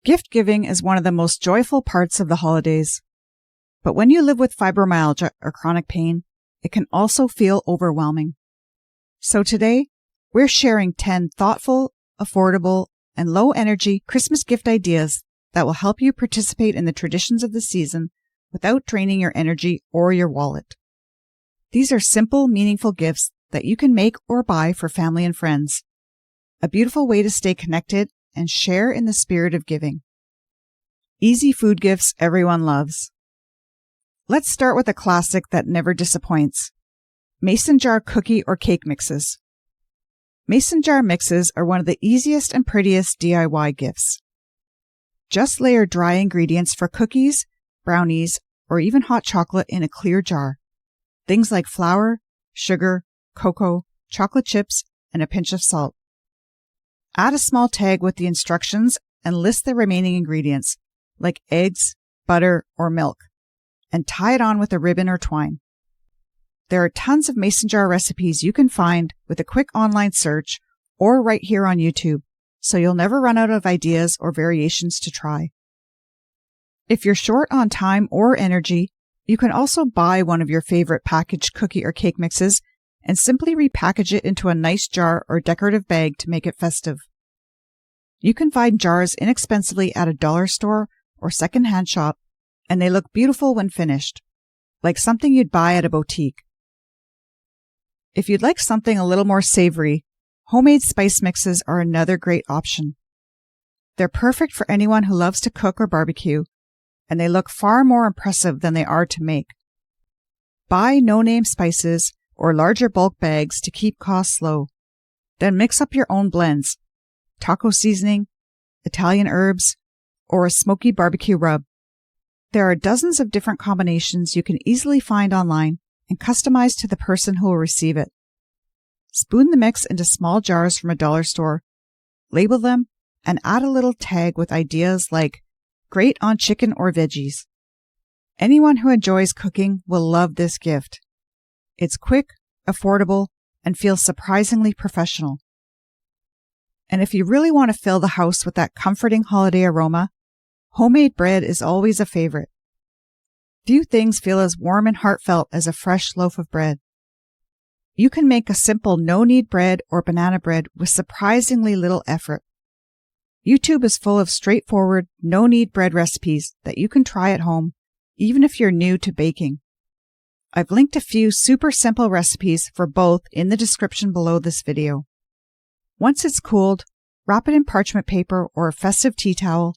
Gift giving is one of the most joyful parts of the holidays. But when you live with fibromyalgia or chronic pain, it can also feel overwhelming. So today, we're sharing 10 thoughtful, affordable, and low-energy Christmas gift ideas that will help you participate in the traditions of the season without draining your energy or your wallet. These are simple, meaningful gifts that you can make or buy for family and friends. A beautiful way to stay connected and share in the spirit of giving. Easy food gifts everyone loves. Let's start with a classic that never disappoints. Mason jar cookie or cake mixes. Mason jar mixes are one of the easiest and prettiest DIY gifts. Just layer dry ingredients for cookies, brownies, or even hot chocolate in a clear jar. Things like flour, sugar, cocoa, chocolate chips, and a pinch of salt. Add a small tag with the instructions and list the remaining ingredients, like eggs, butter, or milk, and tie it on with a ribbon or twine. There are tons of mason jar recipes you can find with a quick online search or right here on YouTube, so you'll never run out of ideas or variations to try. If you're short on time or energy, you can also buy one of your favorite packaged cookie or cake mixes and simply repackage it into a nice jar or decorative bag to make it festive. You can find jars inexpensively at a dollar store or secondhand shop, and they look beautiful when finished, like something you'd buy at a boutique. If you'd like something a little more savory, homemade spice mixes are another great option. They're perfect for anyone who loves to cook or barbecue, and they look far more impressive than they are to make. Buy no-name spices or larger bulk bags to keep costs low. Then mix up your own blends, taco seasoning, Italian herbs, or a smoky barbecue rub. There are dozens of different combinations you can easily find online and customize to the person who will receive it. Spoon the mix into small jars from a dollar store, label them, and add a little tag with ideas like, great on chicken or veggies. Anyone who enjoys cooking will love this gift. It's quick, affordable, and feels surprisingly professional. And if you really want to fill the house with that comforting holiday aroma, homemade bread is always a favorite. Few things feel as warm and heartfelt as a fresh loaf of bread. You can make a simple no-knead bread or banana bread with surprisingly little effort. YouTube is full of straightforward, no-knead bread recipes that you can try at home, even if you're new to baking. I've linked a few super simple recipes for both in the description below this video. Once it's cooled, wrap it in parchment paper or a festive tea towel,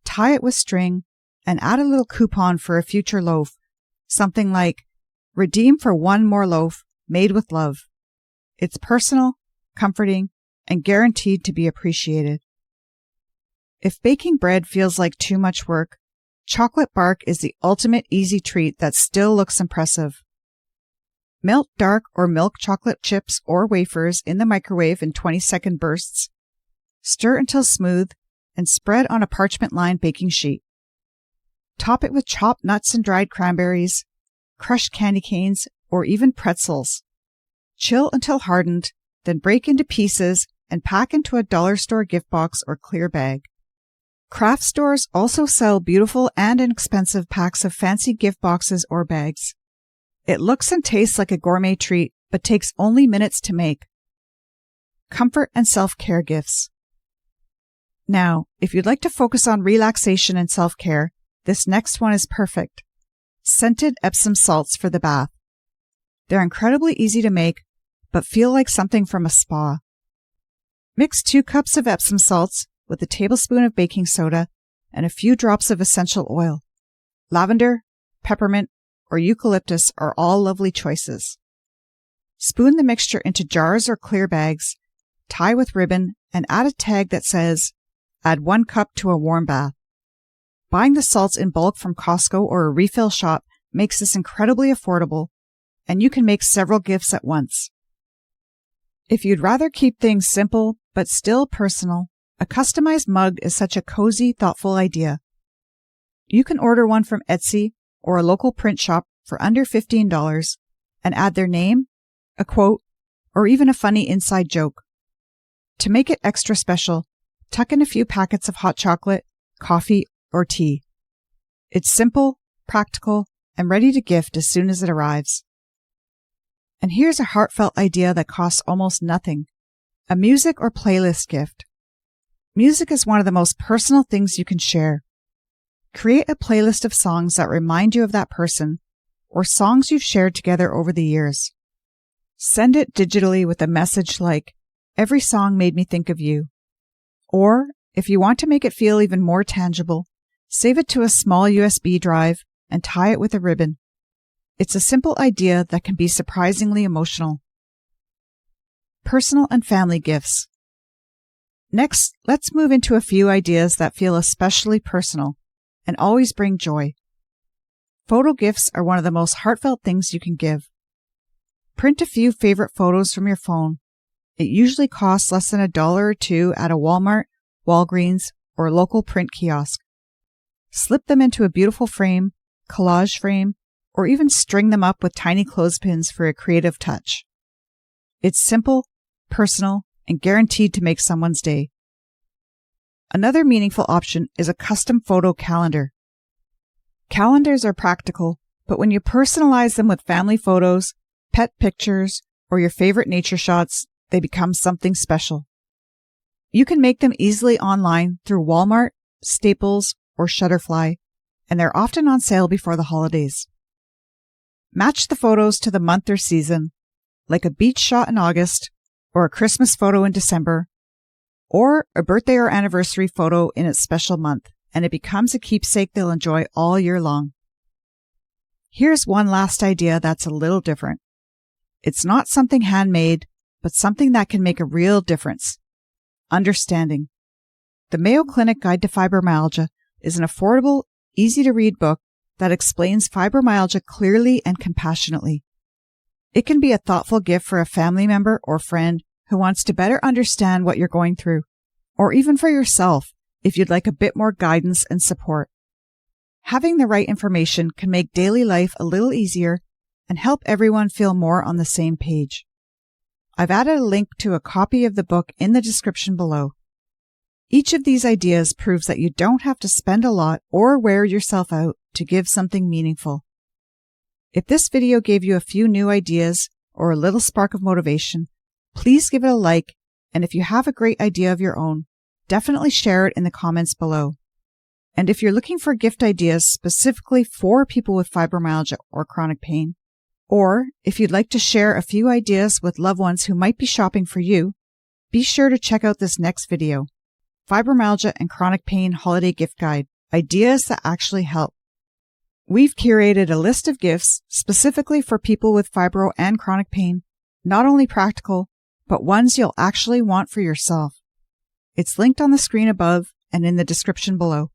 tie it with string, and add a little coupon for a future loaf, something like, redeem for one more loaf, made with love. It's personal, comforting, and guaranteed to be appreciated. If baking bread feels like too much work, chocolate bark is the ultimate easy treat that still looks impressive. Melt dark or milk chocolate chips or wafers in the microwave in 20-second bursts. Stir until smooth and spread on a parchment-lined baking sheet. Top it with chopped nuts and dried cranberries, crushed candy canes, or even pretzels. Chill until hardened, then break into pieces and pack into a dollar store gift box or clear bag. Craft stores also sell beautiful and inexpensive packs of fancy gift boxes or bags. It looks and tastes like a gourmet treat, but takes only minutes to make. Comfort and self-care gifts. Now, if you'd like to focus on relaxation and self-care, this next one is perfect. Scented Epsom salts for the bath. They're incredibly easy to make, but feel like something from a spa. Mix 2 cups of Epsom salts with a tablespoon of baking soda and a few drops of essential oil. Lavender, peppermint, or eucalyptus are all lovely choices. Spoon the mixture into jars or clear bags, tie with ribbon, and add a tag that says, add 1 cup to a warm bath. Buying the salts in bulk from Costco or a refill shop makes this incredibly affordable, and you can make several gifts at once. If you'd rather keep things simple but still personal, a customized mug is such a cozy, thoughtful idea. You can order one from Etsy or a local print shop for under $15 and add their name, a quote, or even a funny inside joke. To make it extra special, tuck in a few packets of hot chocolate, coffee, or tea. It's simple, practical, and ready to gift as soon as it arrives. And here's a heartfelt idea that costs almost nothing: a music or playlist gift. Music is one of the most personal things you can share. Create a playlist of songs that remind you of that person, or songs you've shared together over the years. Send it digitally with a message like, "Every song made me think of you." Or, if you want to make it feel even more tangible, save it to a small USB drive and tie it with a ribbon. It's a simple idea that can be surprisingly emotional. Personal and family gifts. Next, let's move into a few ideas that feel especially personal and always bring joy. Photo gifts are one of the most heartfelt things you can give. Print a few favorite photos from your phone. It usually costs less than $1 or $2 at a Walmart, Walgreens, or local print kiosk. Slip them into a beautiful frame, collage frame, or even string them up with tiny clothespins for a creative touch. It's simple, personal, and guaranteed to make someone's day. Another meaningful option is a custom photo calendar. Calendars are practical, but when you personalize them with family photos, pet pictures, or your favorite nature shots, they become something special. You can make them easily online through Walmart, Staples, or Shutterfly, and they're often on sale before the holidays. Match the photos to the month or season, like a beach shot in August, or a Christmas photo in December, or a birthday or anniversary photo in its special month, and it becomes a keepsake they'll enjoy all year long. Here's one last idea that's a little different. It's not something handmade, but something that can make a real difference. Understanding. The Mayo Clinic Guide to Fibromyalgia is an affordable, easy-to-read book that explains fibromyalgia clearly and compassionately. It can be a thoughtful gift for a family member or friend who wants to better understand what you're going through, or even for yourself if you'd like a bit more guidance and support. Having the right information can make daily life a little easier and help everyone feel more on the same page. I've added a link to a copy of the book in the description below. Each of these ideas proves that you don't have to spend a lot or wear yourself out to give something meaningful. If this video gave you a few new ideas or a little spark of motivation, please give it a like, and if you have a great idea of your own, definitely share it in the comments below. And if you're looking for gift ideas specifically for people with fibromyalgia or chronic pain, or if you'd like to share a few ideas with loved ones who might be shopping for you, be sure to check out this next video, Fibromyalgia and Chronic Pain Holiday Gift Guide, Ideas that Actually Help. We've curated a list of gifts specifically for people with fibro and chronic pain, not only practical, but ones you'll actually want for yourself. It's linked on the screen above and in the description below.